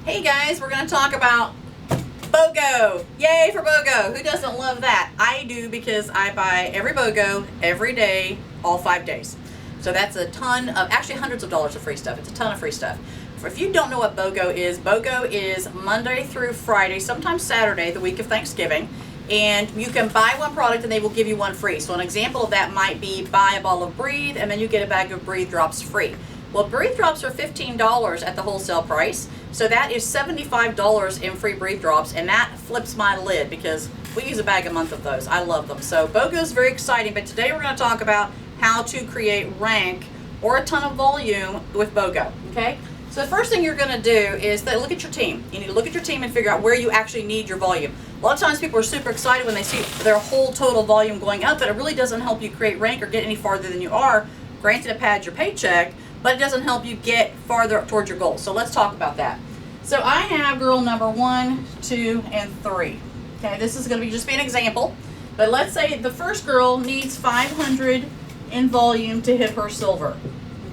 Hey guys, we're going to talk about Bogo. Yay for Bogo. Who doesn't love that? I do, because I buy every Bogo every day, all 5 days. So that's a ton of, actually hundreds of dollars of free stuff. It's a ton of free stuff. If you don't know what Bogo is Monday through Friday, sometimes Saturday, the week of Thanksgiving. And you can buy one product and they will give you one free. So an example of that might be buy a bottle of Breathe and then you get a bag of Breathe Drops free. Well, Breathe Drops are $15 at the wholesale price. So that is $75 in free Breathe Drops, and that flips my lid because we use a bag a month of those. I love them. So Bogo is very exciting, but today we're going to talk about how to create rank or a ton of volume with Bogo, okay? So the first thing you're going to do is look at your team. You need to look at your team and figure out where you actually need your volume. A lot of times people are super excited when they see their whole total volume going up, but it really doesn't help you create rank or get any farther than you are. Granted, it pads your paycheck, but it doesn't help you get farther towards your goal. So let's talk about that. So I have girl number 1, 2, and 3. Okay, this is going to just be an example. But let's say the first girl needs 500 in volume to hit her silver.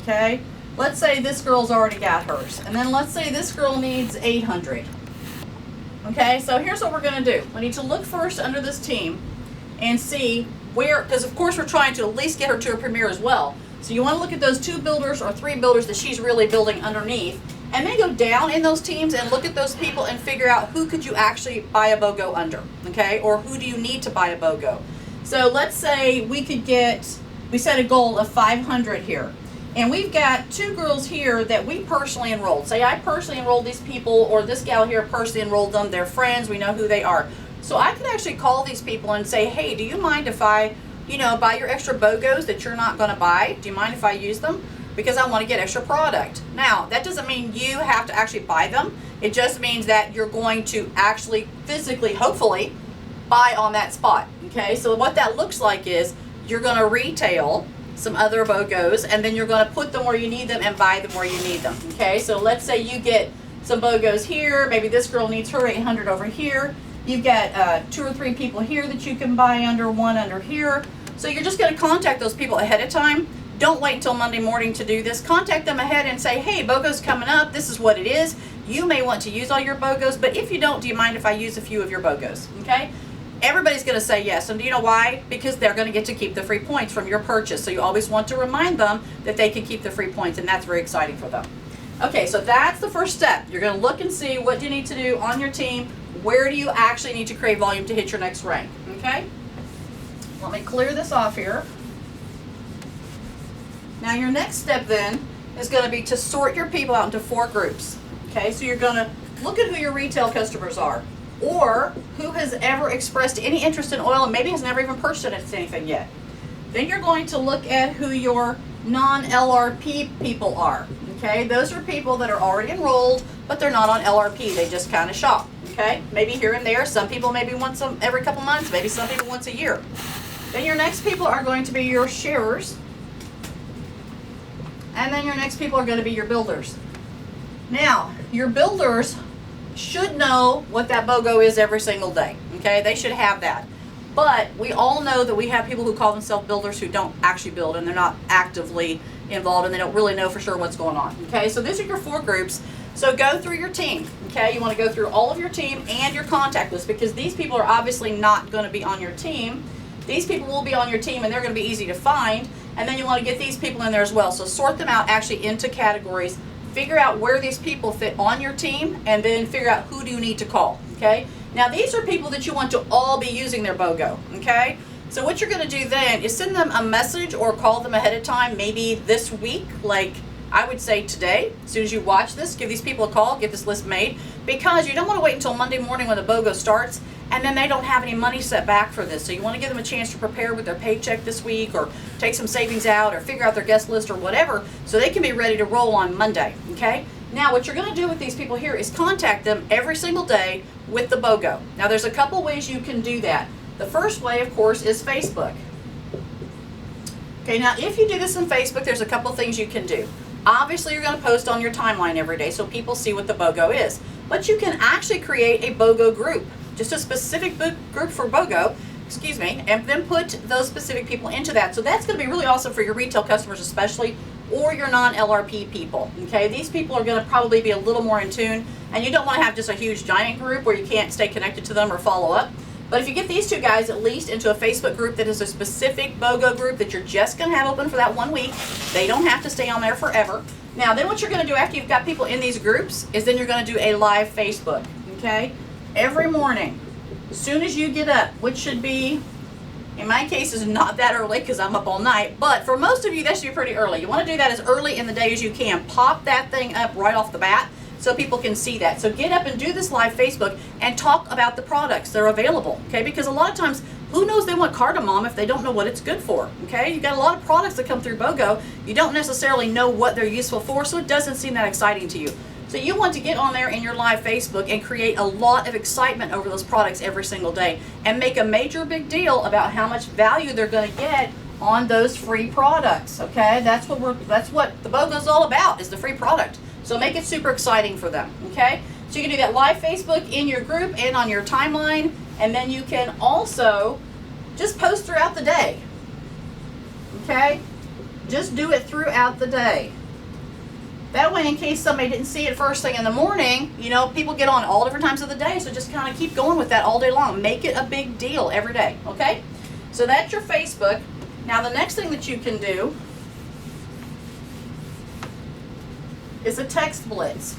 Okay, let's say this girl's already got hers. And then let's say this girl needs 800. Okay, so here's what we're going to do. We need to look first under this team and see where, because of course we're trying to at least get her to a premier as well. So you want to look at those 2 builders or 3 builders that she's really building underneath, and then go down in those teams and look at those people and figure out who could you actually buy a Bogo under, okay? Or who do you need to buy a Bogo? So let's say we set a goal of 500 here. And we've got 2 girls here that we personally enrolled. Say I personally enrolled these people, or this gal here personally enrolled them. They're friends, we know who they are. So I could actually call these people and say, hey, do you mind if I buy your extra Bogos that you're not going to buy? Do you mind if I use them? Because I want to get extra product. Now, that doesn't mean you have to actually buy them. It just means that you're going to actually physically, hopefully, buy on that spot. Okay, so what that looks like is you're going to retail some other Bogos, and then you're going to put them where you need them and buy them where you need them. Okay, so let's say you get some Bogos here. Maybe this girl needs her 800 over here. You've got 2 or 3 people here that you can buy under, 1 under here. So you're just going to contact those people ahead of time. Don't wait until Monday morning to do this. Contact them ahead and say, hey, Bogo's coming up. This is what it is. You may want to use all your Bogos, but if you don't, do you mind if I use a few of your Bogos? Okay? Everybody's going to say yes. And do you know why? Because they're going to get to keep the free points from your purchase. So you always want to remind them that they can keep the free points, and that's very exciting for them. Okay, so that's the first step. You're going to look and see what you need to do on your team. Where do you actually need to create volume to hit your next rank? Okay? Let me clear this off here. Now your next step then is going to be to sort your people out into 4 groups. Okay, so you're going to look at who your retail customers are, or who has ever expressed any interest in oil and maybe has never even purchased anything yet. Then you're going to look at who your non-LRP people are. Okay, those are people that are already enrolled, but they're not on LRP. They just kind of shop. Okay, maybe here and there. Some people maybe once every couple months, maybe some people once a year. Then your next people are going to be your sharers. And then your next people are going to be your builders. Now, your builders should know what that Bogo is every single day. Okay, they should have that. But we all know that we have people who call themselves builders who don't actually build, and they're not actively involved, and they don't really know for sure what's going on. Okay, so these are your 4 groups. So go through your team. Okay, you want to go through all of your team and your contact list, because these people are obviously not going to be on your team. These people will be on your team, and they're going to be easy to find. And then you want to get these people in there as well. So sort them out actually into categories. Figure out where these people fit on your team, and then figure out who do you need to call. Okay. Now these are people that you want to all be using their Bogo. Okay. So what you're going to do then is send them a message or call them ahead of time, maybe this week, like I would say today. As soon as you watch this, give these people a call, get this list made, because you don't want to wait until Monday morning when the Bogo starts and then they don't have any money set back for this. So you want to give them a chance to prepare with their paycheck this week, or take some savings out, or figure out their guest list or whatever, so they can be ready to roll on Monday. Okay? Now what you're going to do with these people here is contact them every single day with the Bogo. Now there's a couple ways you can do that. The first way, of course, is Facebook. Okay, now if you do this on Facebook, there's a couple things you can do. Obviously, you're going to post on your timeline every day so people see what the Bogo is. But you can actually create a Bogo group, just a specific group for Bogo, and then put those specific people into that. So that's going to be really awesome for your retail customers especially, or your non-LRP people. Okay, these people are going to probably be a little more in tune, and you don't want to have just a huge giant group where you can't stay connected to them or follow up. But if you get these two guys at least into a Facebook group that is a specific BOGO group that you're just going to have open for that 1 week, they don't have to stay on there forever. Now, then what you're going to do after you've got people in these groups is then you're going to do a live Facebook, okay? Every morning, as soon as you get up, which should be, in my case, is not that early because I'm up all night, but for most of you, that should be pretty early. You want to do that as early in the day as you can. Pop that thing up right off the bat so people can see that. So get up and do this live Facebook and talk about the products that are available, okay? Because a lot of times, who knows they want cardamom if they don't know what it's good for, okay? You've got a lot of products that come through BOGO. You don't necessarily know what they're useful for, so it doesn't seem that exciting to you. So you want to get on there in your live Facebook and create a lot of excitement over those products every single day and make a major big deal about how much value they're going to get on those free products, okay? That's what the BOGO is all about, is the free product. So make it super exciting for them, okay? So you can do that live Facebook in your group and on your timeline, and then you can also just post throughout the day, okay? Just do it throughout the day. That way, in case somebody didn't see it first thing in the morning, you know, people get on all different times of the day, so just kind of keep going with that all day long. Make it a big deal every day, okay? So that's your Facebook. Now, the next thing that you can do is a text blitz.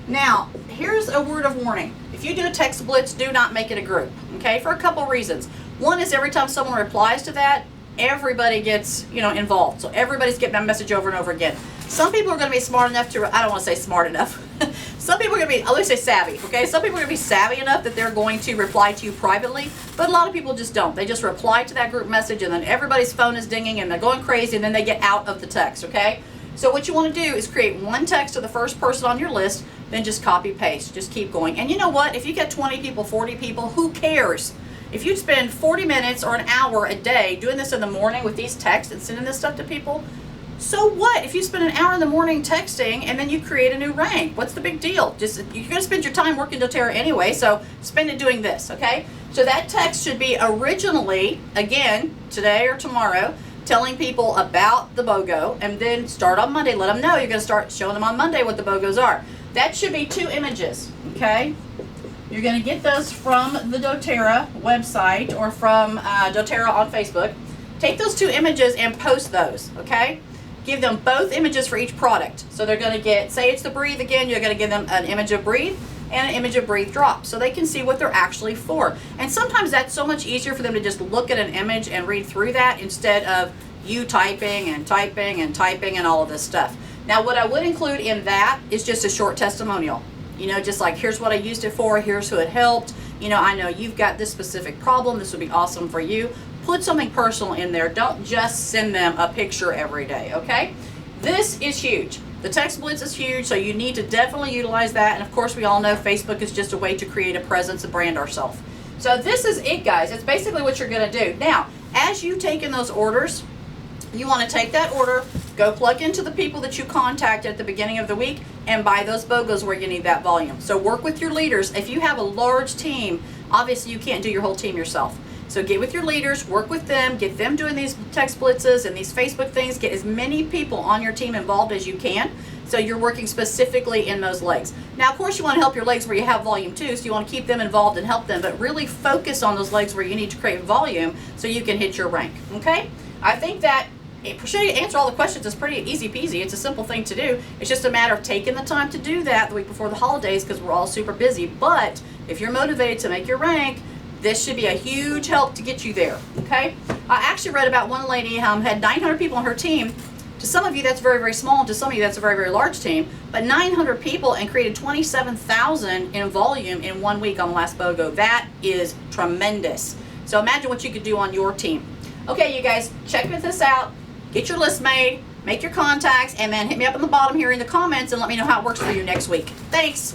Now, here's a word of warning. If you do a text blitz, do not make it a group, okay, for a couple reasons. One is every time someone replies to that, everybody gets, you know, involved. So everybody's getting that message over and over again. Some people are going to be smart enough to, I don't want to say smart enough. Some people are going to be, let's say savvy, okay? Some people are going to be savvy enough that they're going to reply to you privately, but a lot of people just don't. They just reply to that group message, and then everybody's phone is dinging, and they're going crazy, and then they get out of the text, okay? So what you want to do is create one text to the first person on your list, then just copy paste, just keep going. And you know what? If you get 20 people, 40 people, who cares? If you spend 40 minutes or an hour a day doing this in the morning with these texts and sending this stuff to people, so what? If you spend an hour in the morning texting and then you create a new rank, what's the big deal? Just, you're going to spend your time working doTERRA anyway, so spend it doing this, okay? So that text should be originally, again, today or tomorrow, telling people about the BOGO, and then start on Monday. Let them know you're going to start showing them on Monday what the BOGOs are. That should be 2 images, okay? You're going to get those from the doTERRA website or from doTERRA on Facebook. Take those 2 images and post those, okay? Give them both images for each product. So they're going to get, say it's the Breathe again, you're going to give them an image of Breathe and an image of Breathe Drop so they can see what they're actually for. And sometimes that's so much easier for them to just look at an image and read through that instead of you typing and typing and typing and all of this stuff. Now, what I would include in that is just a short testimonial. You know, just like, here's what I used it for, here's who it helped. You know, I know you've got this specific problem, this would be awesome for you. Put something personal in there. Don't just send them a picture every day, okay? This is huge. The text blitz is huge, so you need to definitely utilize that. And of course, we all know Facebook is just a way to create a presence and brand ourselves. So this is it, guys. It's basically what you're going to do. Now, as you take in those orders, you want to take that order, go plug into the people that you contacted at the beginning of the week, and buy those BOGOs where you need that volume. So work with your leaders. If you have a large team, obviously you can't do your whole team yourself. So get with your leaders, work with them, get them doing these text blitzes and these Facebook things. Get as many people on your team involved as you can, so you're working specifically in those legs. Now, of course, you want to help your legs where you have volume too, so you want to keep them involved and help them, but really focus on those legs where you need to create volume so you can hit your rank, okay? I think that to answer all the questions is pretty easy peasy. It's a simple thing to do. It's just a matter of taking the time to do that the week before the holidays because we're all super busy. But if you're motivated to make your rank, this should be a huge help to get you there, okay? I actually read about one lady had 900 people on her team. To some of you, that's very, very small. To some of you, that's a very, very large team. But 900 people and created 27,000 in volume in 1 week on the last BOGO. That is tremendous. So imagine what you could do on your team. Okay, you guys, check this out. Get your list made, make your contacts, and then hit me up on the bottom here in the comments and let me know how it works for you next week. Thanks.